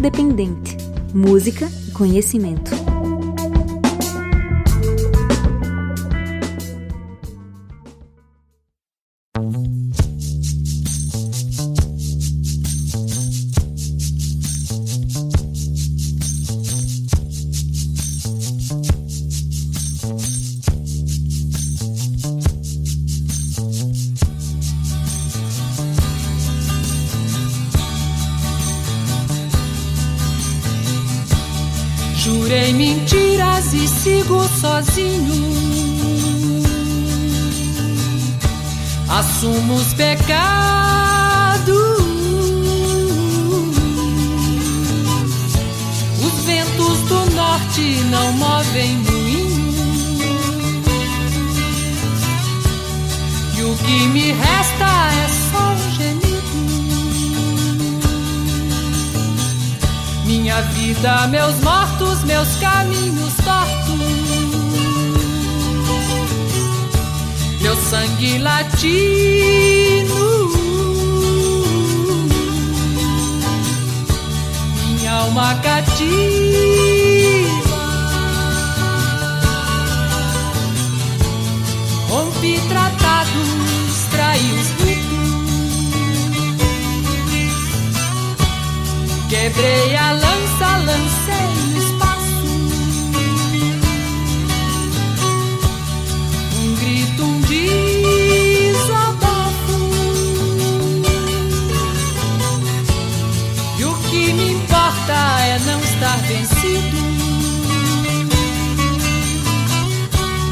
Interdependente. Música e conhecimento. Jurei mentiras e sigo sozinho. Assumo os pecados. Os ventos do norte não movem moinho. E o que me resta é só um gemido. Minha vida, meus mortos, meus caminhos tortos, meu sangue latino, minha alma cativa. Rompi tratados, traí os ritos, quebrei a lança, lancei no espaço. Um grito, um desabafo. E o que me importa é não estar vencido.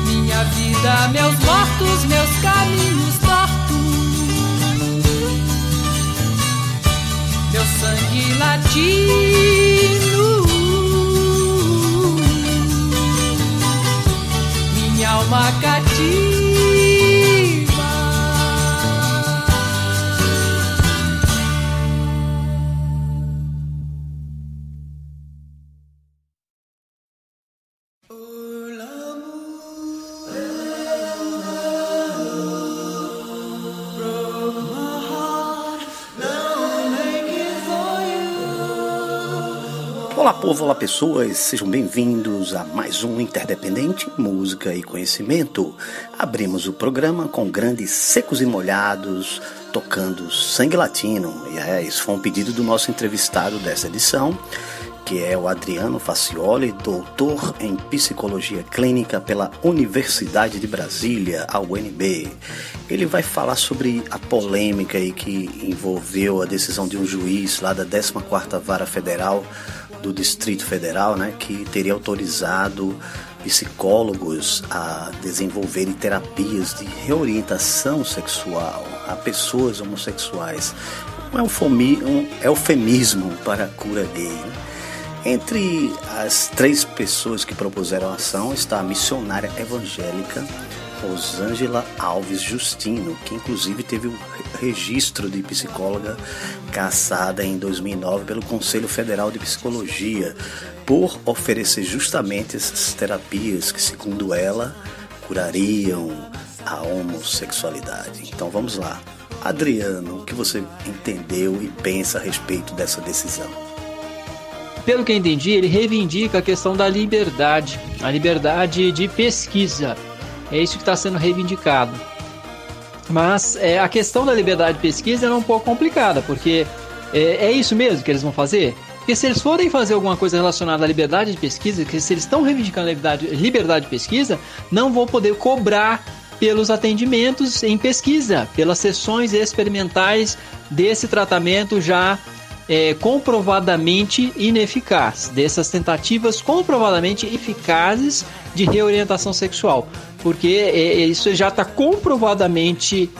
Minha vida, meus mortos, meus caminhos tortos, meu sangue latino, minha alma cativa. Olá povo, olá pessoas, sejam bem-vindos a mais um Interdependente, Música e Conhecimento. Abrimos o programa com grandes secos e molhados, tocando sangue latino. E isso foi um pedido do nosso entrevistado dessa edição, que é o Adriano Facioli, doutor em Psicologia Clínica pela Universidade de Brasília, a UNB. Ele vai falar sobre a polêmica aí que envolveu a decisão de um juiz lá da 14ª Vara Federal do Distrito Federal, né, que teria autorizado psicólogos a desenvolverem terapias de reorientação sexual a pessoas homossexuais. Um eufemismo para a cura gay, né? Entre as 3 pessoas que propuseram a ação está a missionária evangélica Rosângela Alves Justino, que inclusive teve o registro de psicóloga cassada em 2009 pelo Conselho Federal de Psicologia, por oferecer justamente essas terapias que, segundo ela, curariam a homossexualidade. Então vamos lá. Adriano, o que você entendeu e pensa a respeito dessa decisão? Pelo que eu entendi, ele reivindica a questão da liberdade, a liberdade de pesquisa. É isso que está sendo reivindicado. Mas a questão da liberdade de pesquisa é um pouco complicada, porque é isso mesmo que eles vão fazer? Porque se eles forem fazer alguma coisa relacionada à liberdade de pesquisa, que se eles estão reivindicando a liberdade de pesquisa, não vão poder cobrar pelos atendimentos em pesquisa, pelas sessões experimentais desse tratamento já comprovadamente ineficaz, dessas tentativas comprovadamente eficazes de reorientação sexual, porque isso já está comprovadamente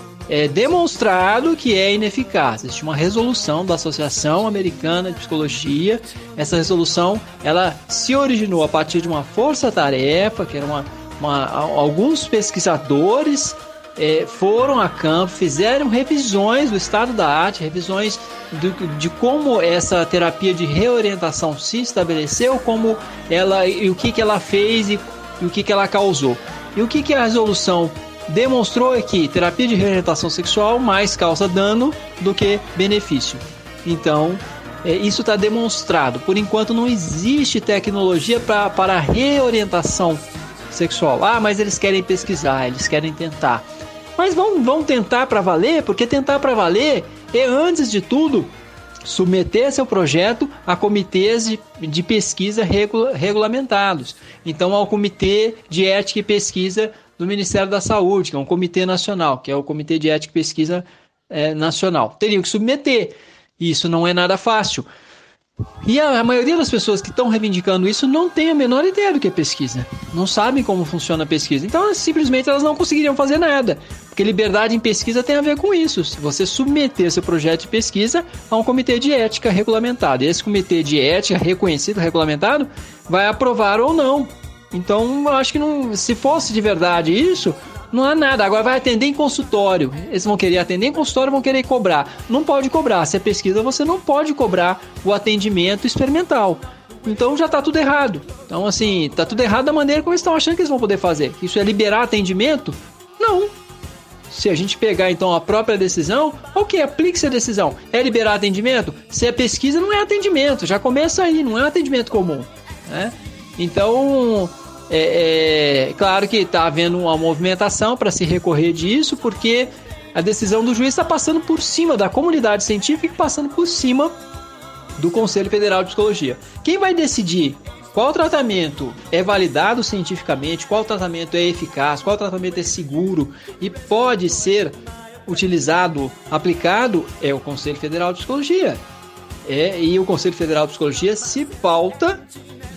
demonstrado que é ineficaz. Existe uma resolução da Associação Americana de Psicologia. Essa resolução ela se originou a partir de uma força-tarefa, que era alguns pesquisadores foram a campo, fizeram revisões do estado da arte, revisões de como essa terapia de reorientação se estabeleceu, como ela, e o que ela fez e o que ela causou. E o que a resolução demonstrou é que terapia de reorientação sexual mais causa dano do que benefício. Então, isso está demonstrado. Por enquanto não existe tecnologia para reorientação sexual. Mas eles querem pesquisar, eles querem tentar. Mas vão tentar para valer, porque tentar para valer é, antes de tudo, submeter seu projeto a comitês de pesquisa regulamentados. Então, ao Comitê de Ética e Pesquisa do Ministério da Saúde, que é um comitê nacional, que é o Comitê de Ética e Pesquisa Nacional. Teriam que submeter. Isso não é nada fácil. E a maioria das pessoas que estão reivindicando isso não tem a menor ideia do que é pesquisa. Não sabem como funciona a pesquisa. Então, simplesmente, elas não conseguiriam fazer nada. Porque liberdade em pesquisa tem a ver com isso. Se você submeter seu projeto de pesquisa a um comitê de ética regulamentado. E esse comitê de ética reconhecido, regulamentado, vai aprovar ou não. Então, eu acho que se fosse de verdade isso, não há nada. Agora vai atender em consultório. Eles vão querer atender em consultório, vão querer cobrar. Não pode cobrar. Se é pesquisa, você não pode cobrar o atendimento experimental. Então já está tudo errado. Então, assim, está tudo errado da maneira como eles estão achando que eles vão poder fazer. Isso é liberar atendimento? Não. Se a gente pegar, então, a própria decisão, ok, aplique-se a decisão. É liberar atendimento? Se é pesquisa, não é atendimento. Já começa aí, não é um atendimento comum, né? Então, claro que está havendo uma movimentação para se recorrer disso, porque a decisão do juiz está passando por cima da comunidade científica e passando por cima do Conselho Federal de Psicologia. Quem vai decidir qual tratamento é validado cientificamente, qual tratamento é eficaz, qual tratamento é seguro e pode ser utilizado, aplicado, é o Conselho Federal de Psicologia. E o Conselho Federal de Psicologia se pauta,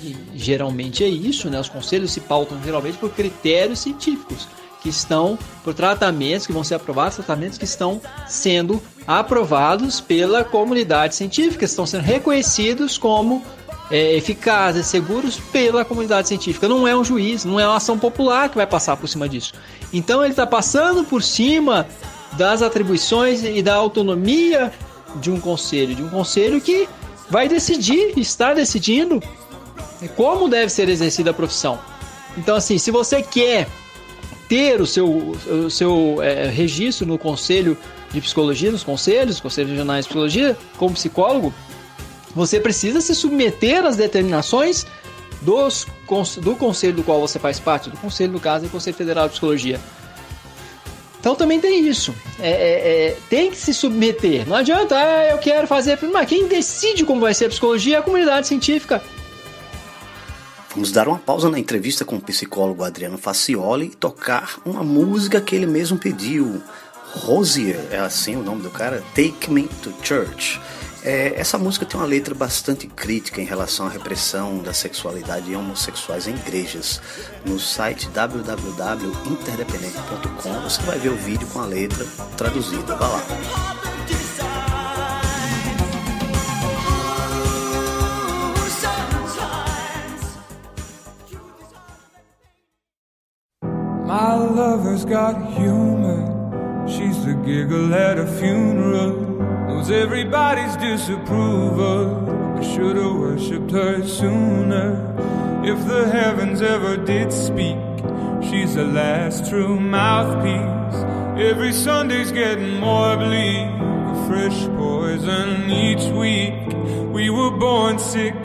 e geralmente é isso, né? Os conselhos se pautam geralmente por critérios científicos, que estão por tratamentos que vão ser aprovados, tratamentos que estão sendo aprovados pela comunidade científica, estão sendo reconhecidos como eficazes, seguros pela comunidade científica. Não é um juiz, não é uma ação popular que vai passar por cima disso. Então ele está passando por cima das atribuições e da autonomia de um conselho que vai decidir, está decidindo como deve ser exercida a profissão. Então, assim, se você quer ter o seu registro no Conselho de Psicologia, nos conselhos regionais de psicologia, como psicólogo, você precisa se submeter às determinações do conselho do qual você faz parte, do conselho, no caso, do Conselho Federal de Psicologia. Então também tem isso. Tem que se submeter. Não adianta, eu quero fazer... Mas quem decide como vai ser a psicologia é a comunidade científica. Vamos dar uma pausa na entrevista com o psicólogo Adriano Facioli e tocar uma música que ele mesmo pediu. Rosier, é assim o nome do cara? Take Me to Church. Essa música tem uma letra bastante crítica em relação à repressão da sexualidade e homossexuais em igrejas. No site www.interdependente.com você vai ver o vídeo com a letra traduzida. Vá lá. My lover's got humor. She's the giggle at a funeral. Knows everybody's disapproval. I should've worshipped her sooner. If the heavens ever did speak, she's the last true mouthpiece. Every Sunday's getting more bleak, a fresh poison each week. We were born sick,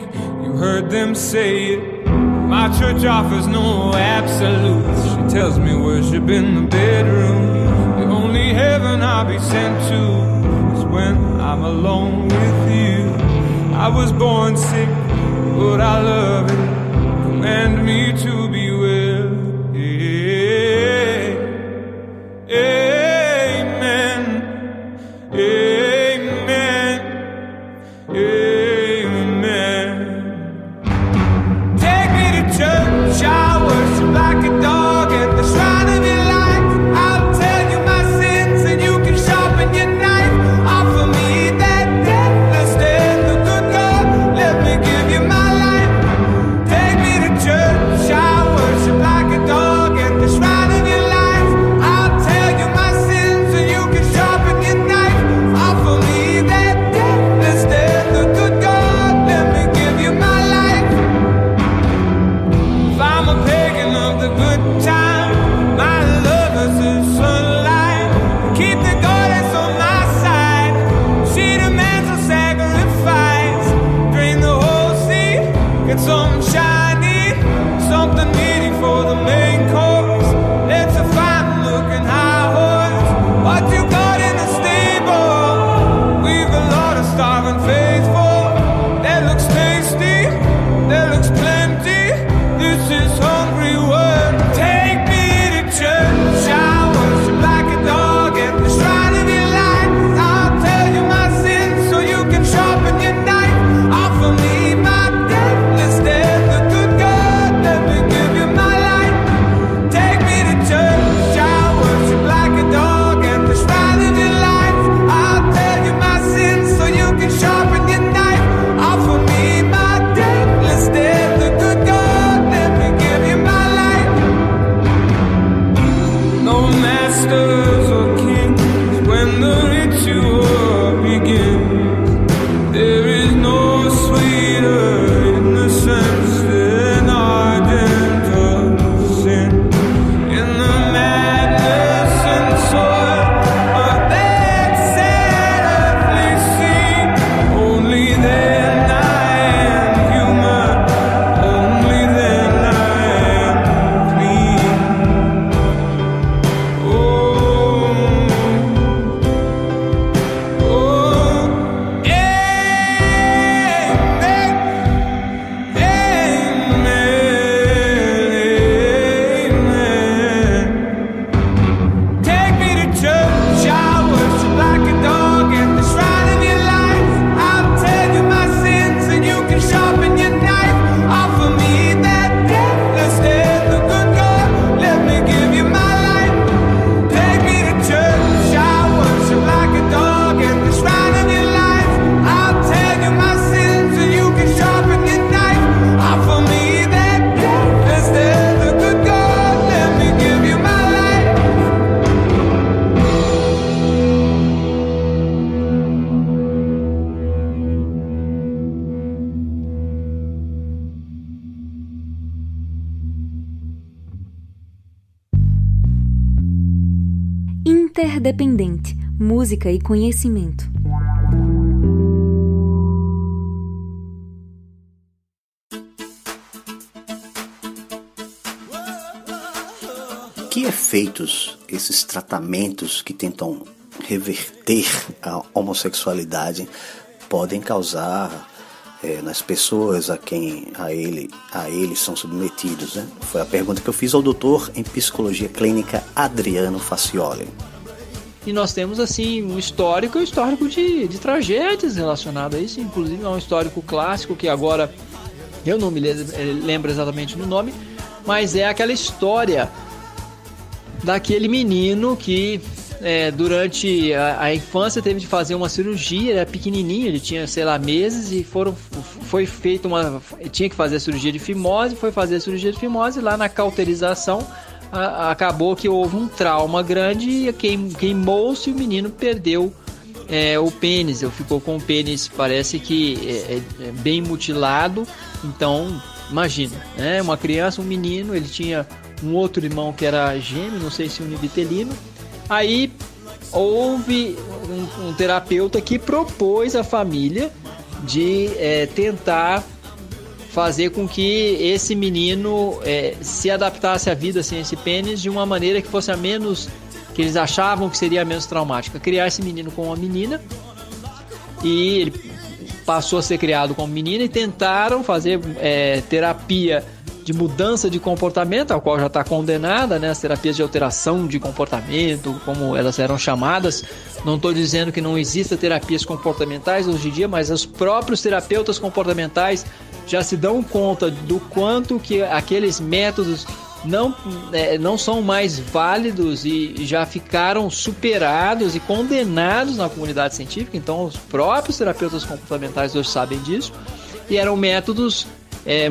you heard them say it. My church offers no absolutes. She tells me worship in the bedroom. The only heaven I'll be sent to is when I'm alone with you. I was born sick, but I love it. Command me to be well. Amen. Amen. Amen. Take me to church, I worship like a dog at the shrine of your life. I'll tell you my sins and you can sharpen your knife. Offer me that deathless death, the good God, let me give you my life. Take me to church, I Interdependente, música e conhecimento. Que efeitos esses tratamentos que tentam reverter a homossexualidade podem causar nas pessoas a eles são submetidos, né? Foi a pergunta que eu fiz ao doutor em psicologia clínica Adriano Facioli. E nós temos assim um histórico de tragédias relacionado a isso, inclusive é um histórico clássico que agora eu não me lembro exatamente do nome, mas é aquela história daquele menino que durante a infância teve de fazer uma cirurgia, era pequenininho, ele tinha, meses, e foi feita tinha que fazer a cirurgia de fimose, foi fazer a cirurgia de fimose, lá na cauterização acabou que houve um trauma grande, queimou-se e o menino perdeu o pênis, ficou com o pênis, parece que bem mutilado. Então, imagina, né? Uma criança, um menino, ele tinha um outro irmão que era gêmeo, não sei se univitelino. Aí houve um terapeuta que propôs à família de tentar fazer com que esse menino se adaptasse à vida sem esse pênis de uma maneira que fosse que eles achavam que seria a menos traumática. Criar esse menino com uma menina, e ele passou a ser criado como menina, e tentaram fazer terapia de mudança de comportamento, a qual já está condenada, né? As terapias de alteração de comportamento, como elas eram chamadas. Não estou dizendo que não exista terapias comportamentais hoje em dia, mas os próprios terapeutas comportamentais já se dão conta do quanto que aqueles métodos não são mais válidos e já ficaram superados e condenados na comunidade científica. Então os próprios terapeutas comportamentais hoje sabem disso, e eram métodos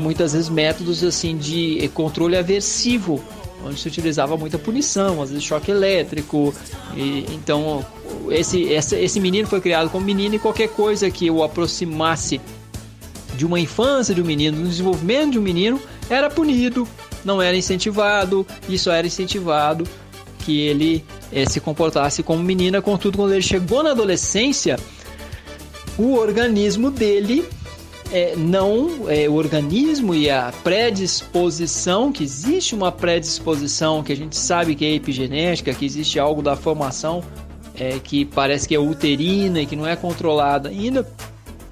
muitas vezes métodos assim de controle aversivo, onde se utilizava muita punição, às vezes choque elétrico. Então esse menino foi criado como menino, e qualquer coisa que o aproximasse de uma infância de um menino, do desenvolvimento de um menino, era punido, não era incentivado. Isso era incentivado que ele se comportasse como menina. Contudo, quando ele chegou na adolescência, o organismo dele o organismo e a predisposição, que existe uma predisposição que a gente sabe que é epigenética, que existe algo da formação que parece que é uterina e que não é controlada ainda,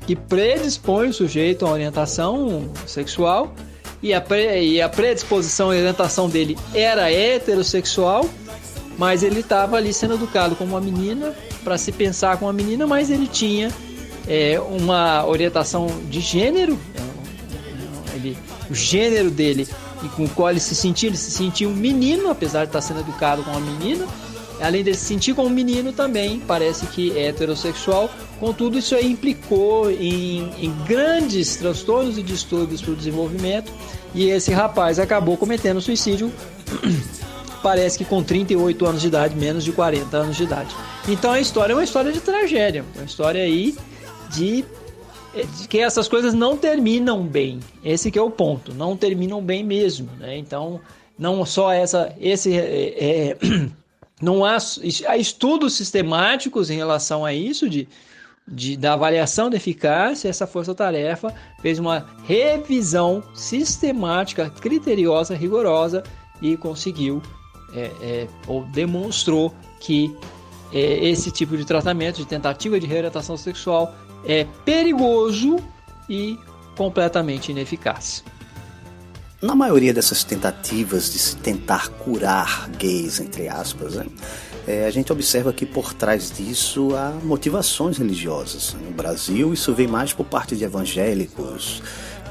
que predispõe o sujeito a orientação sexual, e a predisposição e a orientação dele era heterossexual, mas ele estava ali sendo educado como uma menina, para se pensar como uma menina, mas ele tinha uma orientação de gênero, o gênero dele, e com o qual ele se sentia um menino, apesar de estar sendo educado como uma menina. Além de se sentir como um menino, também parece que é heterossexual. Contudo, isso aí implicou em grandes transtornos e distúrbios para o desenvolvimento, e esse rapaz acabou cometendo suicídio, parece que com 38 anos de idade, menos de 40 anos de idade. Então a história é uma história de tragédia, uma história aí de que essas coisas não terminam bem. Esse que é o ponto, não terminam bem mesmo, né? Então, não só não há estudos sistemáticos em relação a isso, da avaliação da eficácia. Essa força-tarefa fez uma revisão sistemática, criteriosa, rigorosa, e conseguiu ou demonstrou que esse tipo de tratamento, de tentativa de reorientação sexual, é perigoso e completamente ineficaz. Na maioria dessas tentativas de se tentar curar gays, entre aspas, né, a gente observa que por trás disso há motivações religiosas. No Brasil, isso vem mais por parte de evangélicos.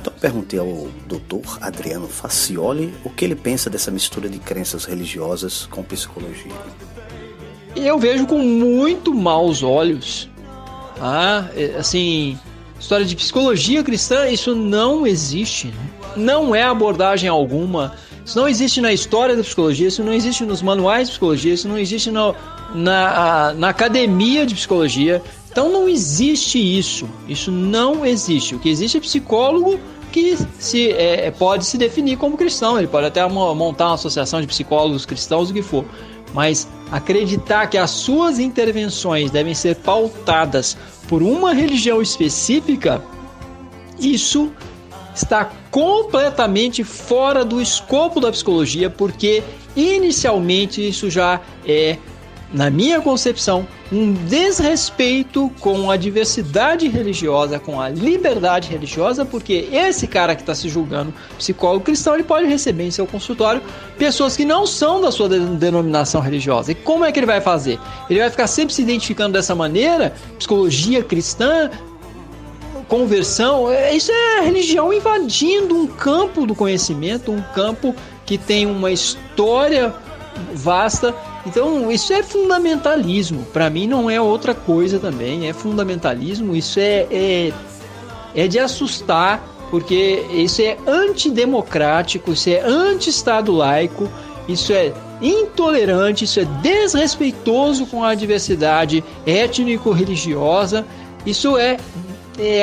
Então eu perguntei ao doutor Adriano Facioli o que ele pensa dessa mistura de crenças religiosas com psicologia. Eu vejo com muito maus olhos. Assim, história de psicologia cristã, isso não existe, né? Não é abordagem alguma. Isso não existe na história da psicologia, isso não existe nos manuais de psicologia, isso não existe na academia de psicologia. Então não existe isso. Isso não existe. O que existe é psicólogo que pode se definir como cristão. Ele pode até montar uma associação de psicólogos cristãos, o que for. Mas acreditar que as suas intervenções devem ser pautadas por uma religião específica, isso está completamente fora do escopo da psicologia, porque inicialmente isso já é, na minha concepção, um desrespeito com a diversidade religiosa, com a liberdade religiosa, porque esse cara que está se julgando psicólogo cristão, ele pode receber em seu consultório pessoas que não são da sua denominação religiosa. E como é que ele vai fazer? Ele vai ficar sempre se identificando dessa maneira? Psicologia cristã, conversão, isso é religião invadindo um campo do conhecimento, um campo que tem uma história vasta. Então isso é fundamentalismo, para mim não é outra coisa também, é fundamentalismo, isso é de assustar, porque isso é antidemocrático, isso é anti-estado laico, isso é intolerante, isso é desrespeitoso com a diversidade étnico-religiosa, isso é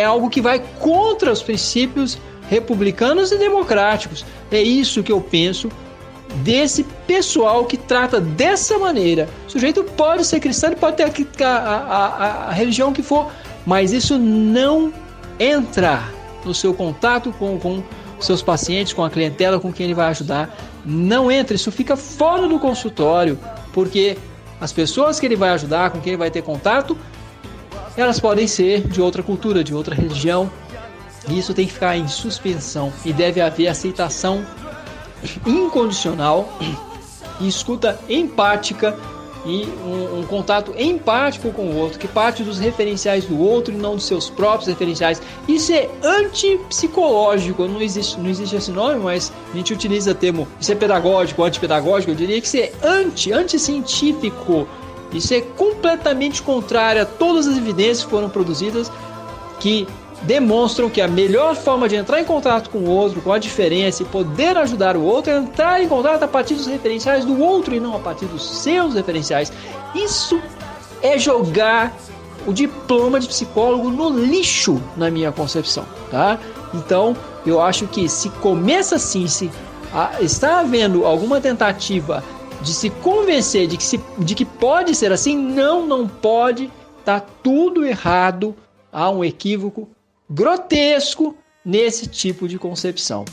algo que vai contra os princípios republicanos e democráticos. É isso que eu penso desse pessoal que trata dessa maneira. O sujeito pode ser cristão, ele pode ter a religião que for, mas isso não entra no seu contato com seus pacientes, com a clientela, com quem ele vai ajudar. Não entra, isso fica fora do consultório, porque as pessoas que ele vai ajudar, com quem ele vai ter contato, elas podem ser de outra cultura, de outra religião, e isso tem que ficar em suspensão, e deve haver aceitação incondicional e escuta empática e um contato empático com o outro, que parte dos referenciais do outro e não dos seus próprios referenciais. Isso é antipsicológico, não existe esse nome, mas a gente utiliza o termo, isso é pedagógico, antipedagógico, eu diria que isso é anticientífico. Isso é completamente contrário a todas as evidências que foram produzidas, que demonstram que a melhor forma de entrar em contato com o outro, com a diferença e poder ajudar o outro, é entrar em contato a partir dos referenciais do outro e não a partir dos seus referenciais. Isso é jogar o diploma de psicólogo no lixo, na minha concepção, tá? Então, eu acho que se começa assim, se está havendo alguma tentativa de se convencer de que pode ser assim, não pode, tá tudo errado, há um equívoco grotesco nesse tipo de concepção.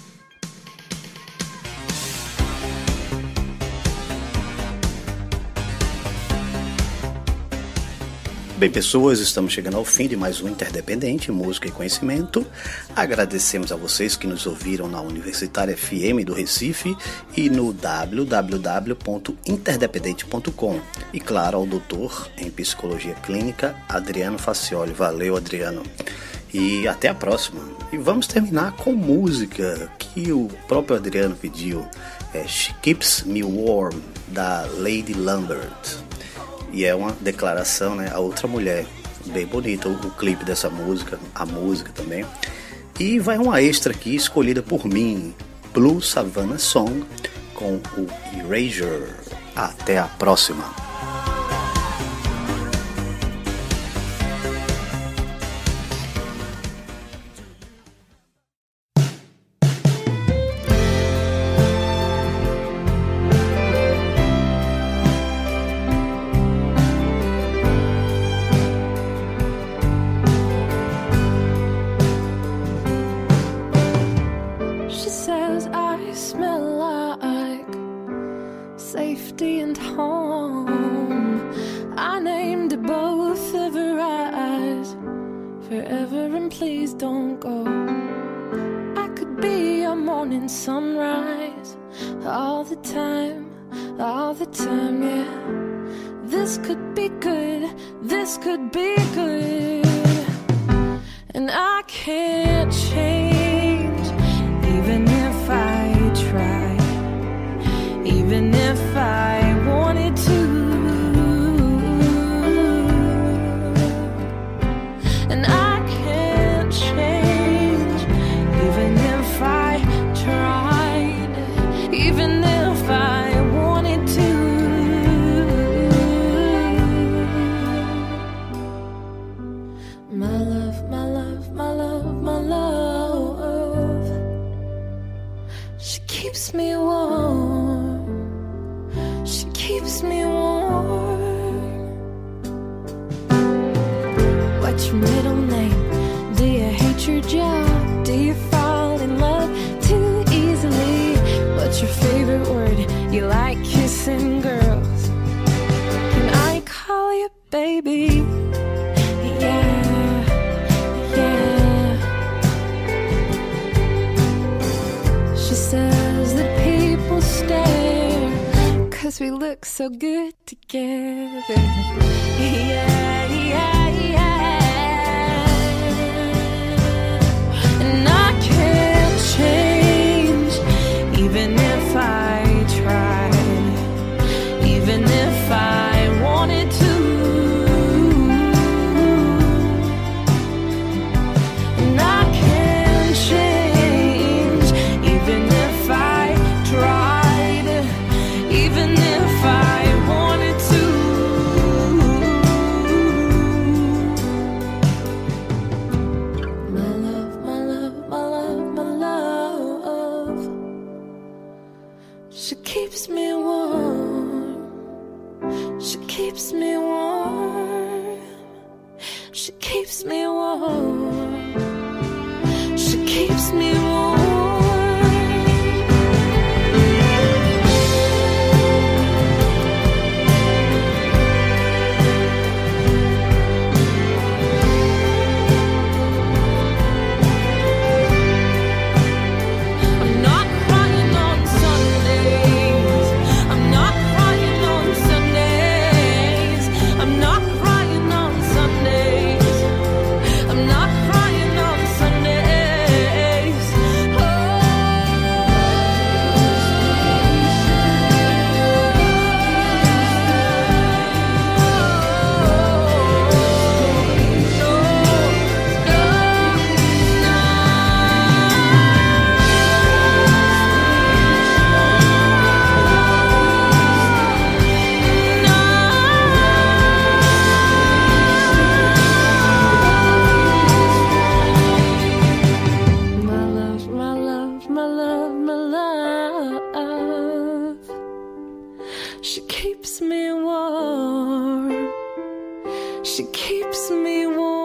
Bem, pessoas, estamos chegando ao fim de mais um Interdependente, Música e Conhecimento. Agradecemos a vocês que nos ouviram na Universitária FM do Recife e no www.interdependente.com. E claro, ao doutor em Psicologia Clínica, Adriano Facioli. Valeu, Adriano. E até a próxima. E vamos terminar com música que o próprio Adriano pediu. She Keeps Me Warm, da Lady Lambert. E é uma declaração, né, a outra mulher. Bem bonito o clipe dessa música, a música também. E vai uma extra aqui, escolhida por mim, Blue Savannah Song, com o Erasure. Até a próxima. Safety and home, I named both of her eyes. Forever and please don't go. I could be your morning sunrise. All the time, yeah. This could be good, this could be good. And I can't change, even if I try, even if I wanted to. And I can't change, even if I tried, even if I wanted to. My love, my love, my love, my love. your middle name? Do you hate your job? Do you fall in love too easily? What's your favorite word? You like kissing girls. Can I call you baby? Yeah, yeah. She says that people stare 'cause we look so good together. Yeah, yeah, yeah. And I can't change, even if I tried, even if I wanted to. And I can't change, even if I tried, even if I wanted to. My love, my love, my love, my love, she keeps me warm, she keeps me warm, she keeps me warm, she keeps me warm. I'm not crying on Sundays, I'm not crying on Sundays, I'm not crying on Sundays, I'm not crying on Sundays. My love, my love, my love, my love, she keeps me warm, she keeps me warm.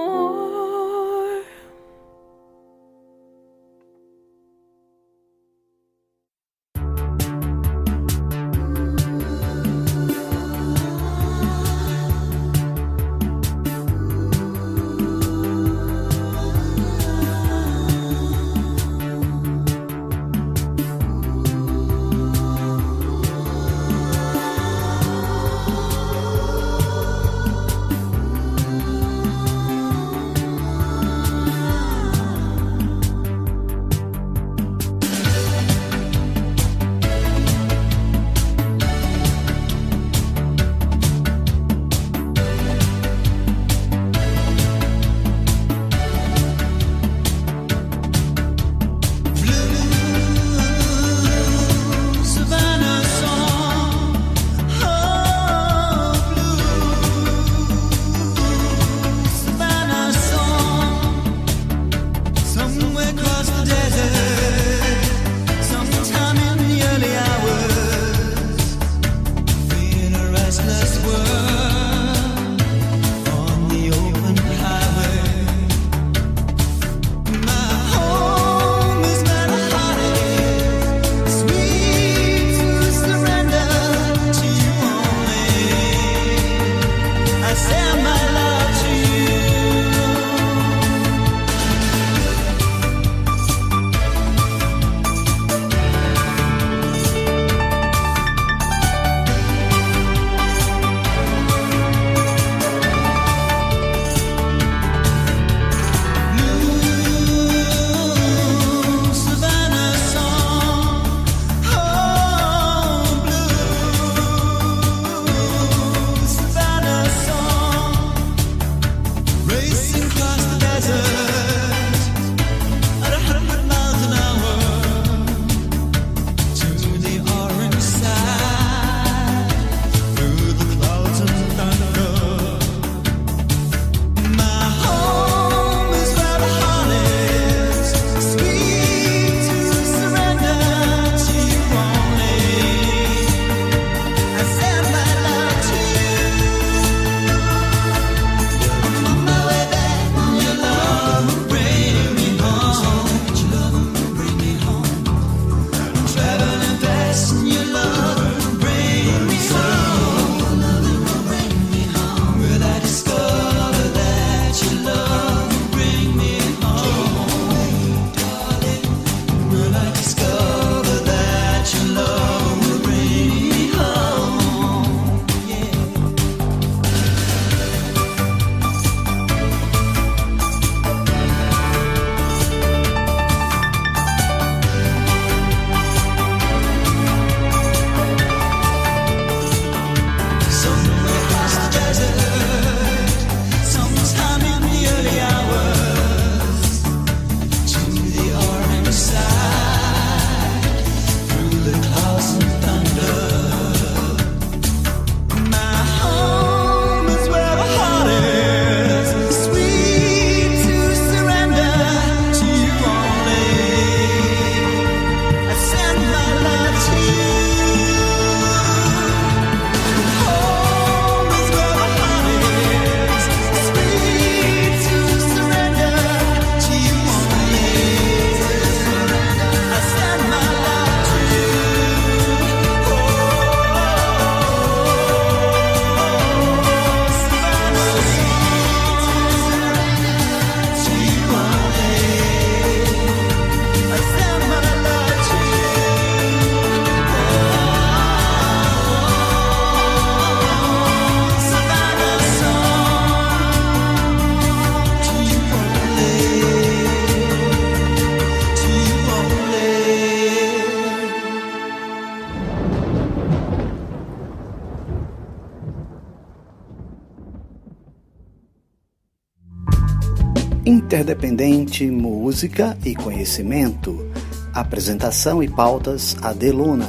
Interdependente, música e conhecimento. Apresentação e pautas Adeluna.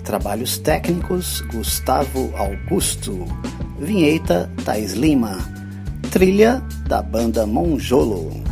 Trabalhos técnicos Gustavo Augusto. Vinheta Thais Lima. Trilha da banda Monjolo.